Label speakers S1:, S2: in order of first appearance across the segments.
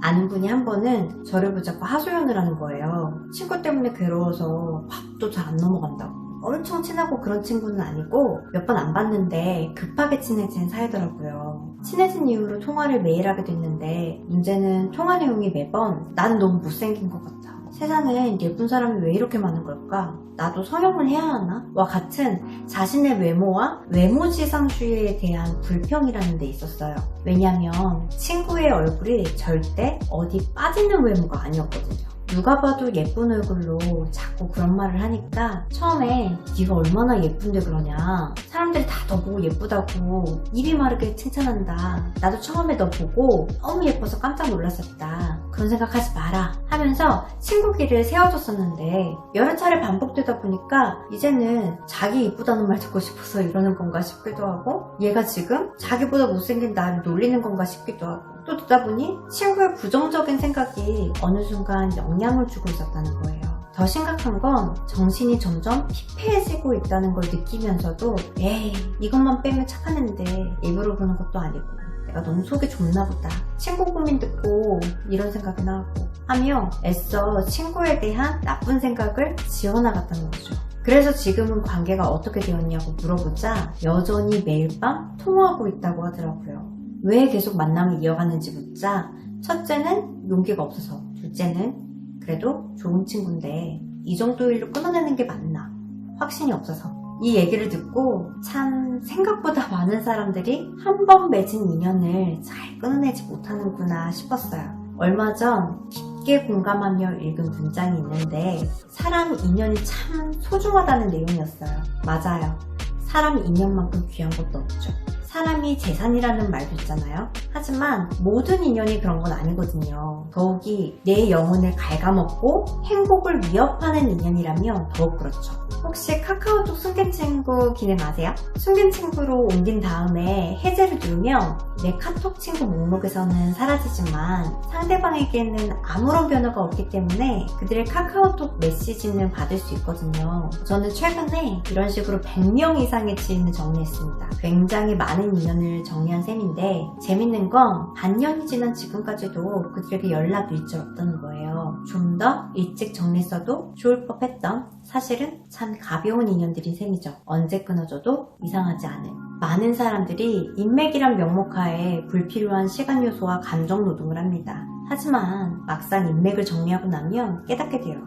S1: 아는 분이 한 번은 저를 붙잡고 하소연을 하는 거예요. 친구 때문에 괴로워서 밥도 잘 안 넘어간다고. 엄청 친하고 그런 친구는 아니고 몇 번 안 봤는데 급하게 친해진 사이더라고요. 친해진 이후로 통화를 매일 하게 됐는데 문제는 통화 내용이 매번 나는 너무 못생긴 것 같아. 세상에 예쁜 사람이 왜 이렇게 많은 걸까? 나도 성형을 해야 하나? 와 같은 자신의 외모와 외모지상주의에 대한 불평이라는 데 있었어요. 왜냐면 친구의 얼굴이 절대 어디 빠지는 외모가 아니었거든요. 누가 봐도 예쁜 얼굴로 자꾸 그런 말을 하니까 처음에 네가 얼마나 예쁜데 그러냐, 사람들이 다 너 보고 예쁘다고 입이 마르게 칭찬한다, 나도 처음에 너 보고 너무 예뻐서 깜짝 놀랐었다, 그런 생각하지 마라 하면서 친구끼리를 세워줬었는데 여러 차례 반복되다 보니까 이제는 자기 이쁘다는 말 듣고 싶어서 이러는 건가 싶기도 하고, 얘가 지금 자기보다 못생긴 나를 놀리는 건가 싶기도 하고, 또 듣다 보니 친구의 부정적인 생각이 어느 순간 영향을 주고 있었다는 거예요. 더 심각한 건 정신이 점점 피폐해지고 있다는 걸 느끼면서도 에이 이것만 빼면 착한 앤데 일부러 그러는 것도 아니고 내가 너무 속이 좁나 보다, 친구 고민 듣고 이런 생각이나 하고 하며 애써 친구에 대한 나쁜 생각을 지워나갔다는 거죠. 그래서 지금은 관계가 어떻게 되었냐고 물어보자 여전히 매일 밤 통화하고 있다고 하더라고요. 왜 계속 만남을 이어가는지 묻자 첫째는 용기가 없어서, 둘째는 그래도 좋은 친구인데 이 정도 일로 끊어내는 게 맞나 확신이 없어서. 이 얘기를 듣고 참 생각보다 많은 사람들이 한 번 맺은 인연을 잘 끊어내지 못하는구나 싶었어요. 얼마 전 깊게 공감하며 읽은 문장이 있는데 사람 인연이 참 소중하다는 내용이었어요. 맞아요. 사람 인연만큼 귀한 것도 없죠. 사람이 재산이라는 말도 있잖아요. 하지만 모든 인연이 그런 건 아니거든요. 더욱이 내 영혼을 갉아먹고 행복을 위협하는 인연이라면 더욱 그렇죠. 혹시 카카오톡 숨긴친구 기능 아세요? 숨긴친구로 옮긴 다음에 해제를 누르면 내 카톡 친구 목록에서는 사라지지만 상대방에게는 아무런 변화가 없기 때문에 그들의 카카오톡 메시지는 받을 수 있거든요. 저는 최근에 이런 식으로 100명 이상의 지인을 정리했습니다. 굉장히 많은 인연을 정리한 셈인데 재밌는 건 반년이 지난 지금까지도 그들에게 연락 일절 없다는 거예요. 좀 더 일찍 정리했어도 좋을 법했던, 사실은 참 가벼운 인연들인 셈이죠. 언제 끊어져도 이상하지 않은. 많은 사람들이 인맥이란 명목하에 불필요한 시간 요소와 감정 노동을 합니다. 하지만 막상 인맥을 정리하고 나면 깨닫게 돼요.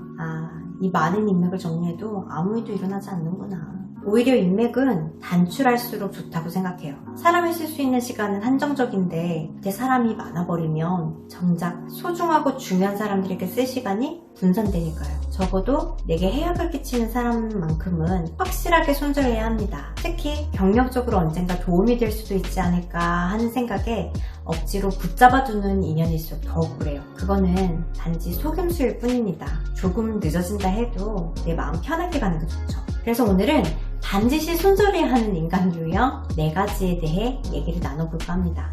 S1: 이 많은 인맥을 정리해도 아무 일도 일어나지 않는구나. 오히려 인맥은 단출할수록 좋다고 생각해요. 사람이 쓸 수 있는 시간은 한정적인데 그때 사람이 많아버리면 정작 소중하고 중요한 사람들에게 쓸 시간이 분산되니까요. 적어도 내게 해악을 끼치는 사람만큼은 확실하게 손절해야 합니다. 특히 경력적으로 언젠가 도움이 될 수도 있지 않을까 하는 생각에 억지로 붙잡아두는 인연일수록 더욱 그래요. 그거는 단지 속임수일 뿐입니다. 조금 늦어진다 해도 내 마음 편하게 가는 게 좋죠. 그래서 오늘은 반드시 손절해야 하는 인간 유형 4가지에 대해 얘기를 나눠볼까 합니다.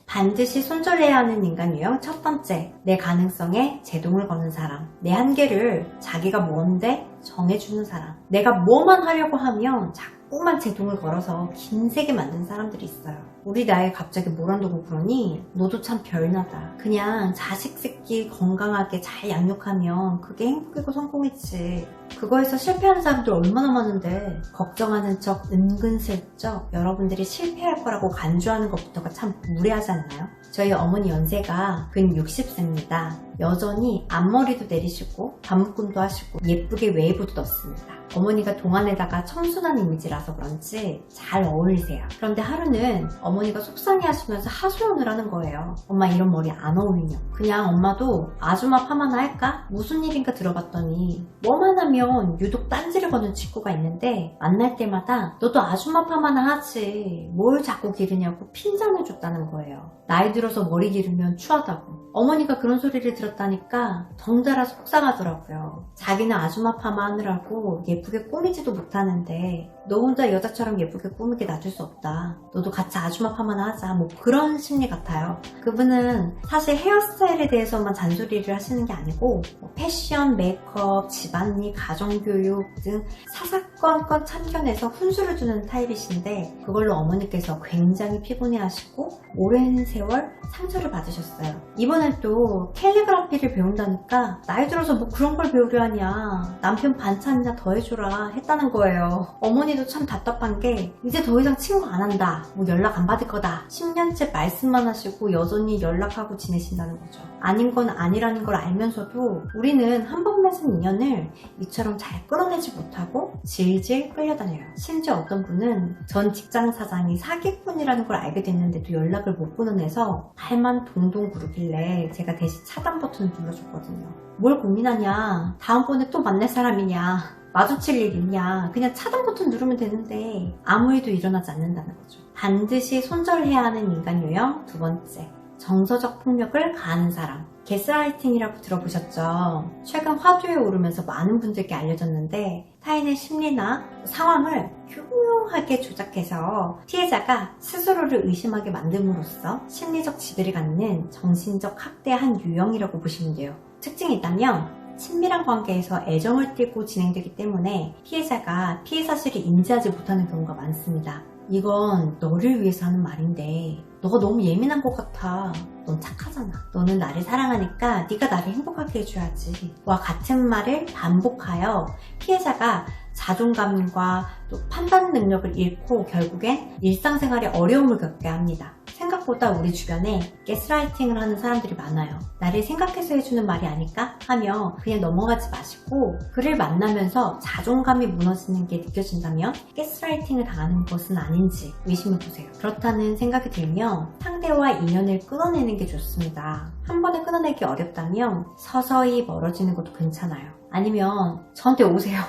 S1: 반드시 손절해야 하는 인간 유형 첫 번째, 내 가능성에 제동을 거는 사람. 내 한계를 자기가 뭔데 정해주는 사람. 내가 뭐만 하려고 하면 자꾸만 제동을 걸어서 긴세게 만드는 사람들이 있어요. 우리 나이에 갑자기 뭘 한다고 그러니 너도 참 별나다. 그냥 자식 새끼 건강하게 잘 양육하면 그게 행복이고 성공이지. 그거에서 실패하는 사람들 얼마나 많은데 걱정하는 척 은근슬쩍 여러분들이 실패할 거라고 간주하는 것부터가 참 무례하지 않나요? 저희 어머니 연세가 근 60세입니다. 여전히 앞머리도 내리시고 반묶음도 하시고 예쁘게 웨이브도 넣습니다. 어머니가 동안에다가 청순한 이미지라서 그런지 잘 어울리세요. 그런데 하루는 어머니가 속상해 하시면서 하소연을 하는 거예요. 엄마 이런 머리 안 어울리냐. 그냥 엄마도 아줌마 파마나 할까? 무슨 일인가 들어봤더니 뭐만 하면 유독 딴지를 거는 친구가 있는데 만날 때마다 너도 아줌마 파마나 하지 뭘 자꾸 기르냐고 핀잔을 줬다는 거예요. 나이 들어서 머리 기르면 추하다고. 어머니가 그런 소리를 들었다니까 덩달아 속상하더라고요. 자기는 아줌마 파마 하느라고 예쁘게 꾸미지도 못하는데 너 혼자 여자처럼 예쁘게 꾸미게 놔둘 수 없다. 너도 같이 아줌마 파마나 하자. 뭐 그런 심리 같아요. 그분은 사실 헤어스타일에 대해서만 잔소리를 하시는 게 아니고 뭐 패션, 메이크업, 집안일, 가정교육 등 사사건건 참견해서 훈수를 주는 타입이신데 그걸로 어머니께서 굉장히 피곤해하시고 오랜 세월 상처를 받으셨어요. 이번엔 또 캘리그라피를 배운다니까 나이 들어서 뭐 그런 걸 배우려 하냐, 남편 반찬이나 더 해줘라 했다는 거예요. 어머니도 참 답답한 게 이제 더 이상 친구 안 한다, 뭐 연락 안 받을 거다, 10년째 말씀만 하시고 여전히 연락하고 지내신다는 거죠. 아닌 건 아니라는 걸 알면서도 우리는 한 번 맺은 인연을 이처럼 잘 끌어내지 못하고 질질 끌려다녀요. 심지어 어떤 분은 전 직장 사장이 사기꾼이라는 걸 알게 됐는데도 연락을 못 끊어내서 발만 동동 구르길래 제가 대신 차단 버튼을 눌러줬거든요. 뭘 고민하냐, 다음번에 또 만날 사람이냐, 마주칠 일 있냐, 그냥 차단 버튼 누르면 되는데 아무 일도 일어나지 않는다는 거죠. 반드시 손절해야 하는 인간 유형 두 번째, 정서적 폭력을 가하는 사람. 가스라이팅이라고 들어보셨죠? 최근 화두에 오르면서 많은 분들께 알려졌는데 타인의 심리나 상황을 교묘하게 조작해서 피해자가 스스로를 의심하게 만듦으로써 심리적 지배를 갖는 정신적 학대의 한 유형이라고 보시면 돼요. 특징이 있다면 친밀한 관계에서 애정을 띠고 진행되기 때문에 피해자가 피해 사실을 인지하지 못하는 경우가 많습니다. 이건 너를 위해서 하는 말인데 너가 너무 예민한 것 같아. 넌 착하잖아. 너는 나를 사랑하니까 네가 나를 행복하게 해줘야지. 와 같은 말을 반복하여 피해자가 자존감과 또 판단 능력을 잃고 결국엔 일상생활에 어려움을 겪게 합니다. 생각보다 우리 주변에 가스라이팅을 하는 사람들이 많아요. 나를 생각해서 해주는 말이 아닐까 하며 그냥 넘어가지 마시고 그를 만나면서 자존감이 무너지는 게 느껴진다면 가스라이팅을 당하는 것은 아닌지 의심해보세요. 그렇다는 생각이 들면 상대와 인연을 끊어내는 게 좋습니다. 한 번에 끊어내기 어렵다면 서서히 멀어지는 것도 괜찮아요. 아니면 저한테 오세요.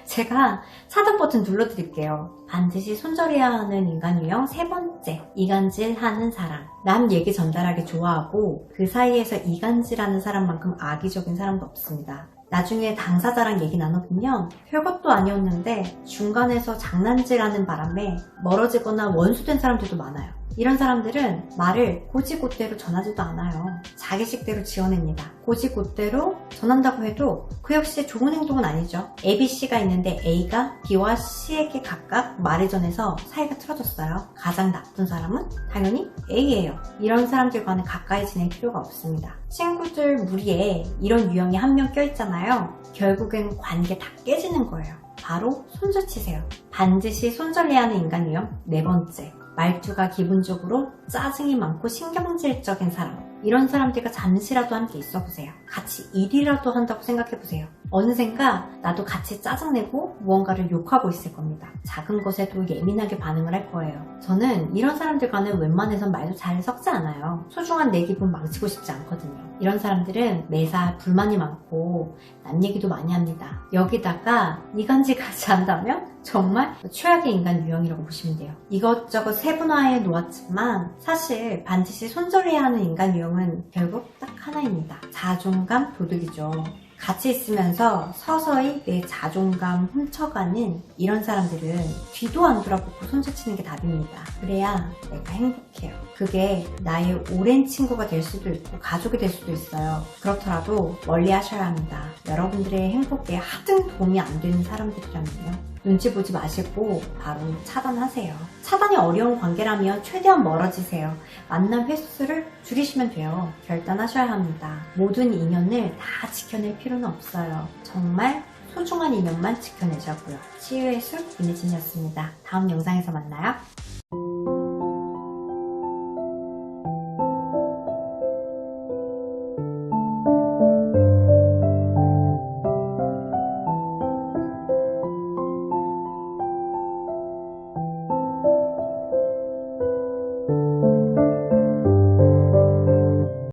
S1: 제가 차단 버튼 눌러드릴게요. 반드시 손절해야 하는 인간 유형 세 번째, 이간질하는 사람. 남 얘기 전달하기 좋아하고 그 사이에서 이간질하는 사람만큼 악의적인 사람도 없습니다. 나중에 당사자랑 얘기 나눠보면 별것도 아니었는데 중간에서 장난질하는 바람에 멀어지거나 원수된 사람들도 많아요. 이런 사람들은 말을 고지곳대로 전하지도 않아요. 자기 식대로 지어냅니다. 고지곳대로 전한다고 해도 그 역시 좋은 행동은 아니죠. ABC가 있는데 A가 B와 C에게 각각 말을 전해서 사이가 틀어졌어요. 가장 나쁜 사람은 당연히 A예요. 이런 사람들과는 가까이 지낼 필요가 없습니다. 친구들 무리에 이런 유형이 한 명 껴있잖아요. 결국엔 관계 다 깨지는 거예요. 바로 손절 치세요. 반드시 손절해야 하는 인간 유형 네 번째, 말투가 기본적으로 짜증이 많고 신경질적인 사람. 이런 사람들과 잠시라도 함께 있어보세요. 같이 일이라도 한다고 생각해보세요. 어느샌가 나도 같이 짜증내고 무언가를 욕하고 있을 겁니다. 작은 것에도 예민하게 반응을 할 거예요. 저는 이런 사람들과는 웬만해선 말도 잘 섞지 않아요. 소중한 내 기분 망치고 싶지 않거든요. 이런 사람들은 매사 불만이 많고 남 얘기도 많이 합니다. 여기다가 이간질까지 한다면 정말 최악의 인간 유형이라고 보시면 돼요. 이것저것 세분화해 놓았지만 사실 반드시 손절해야 하는 인간 유형은 결국 딱 하나입니다. 자존감 도둑이죠. 같이 있으면서 서서히 내 자존감 훔쳐가는 이런 사람들은 뒤도 안 돌아보고 손절치는 게 답입니다. 그래야 내가 행복해요. 그게 나의 오랜 친구가 될 수도 있고 가족이 될 수도 있어요. 그렇더라도 멀리 하셔야 합니다. 여러분들의 행복에 하등 도움이 안 되는 사람들이라면요. 눈치 보지 마시고 바로 차단하세요. 차단이 어려운 관계라면 최대한 멀어지세요. 만남 횟수를 줄이시면 돼요. 결단하셔야 합니다. 모든 인연을 다 지켜낼 필요는 없어요. 정말 소중한 인연만 지켜내자고요. 치유의 숲 김혜진이었습니다. 다음 영상에서 만나요.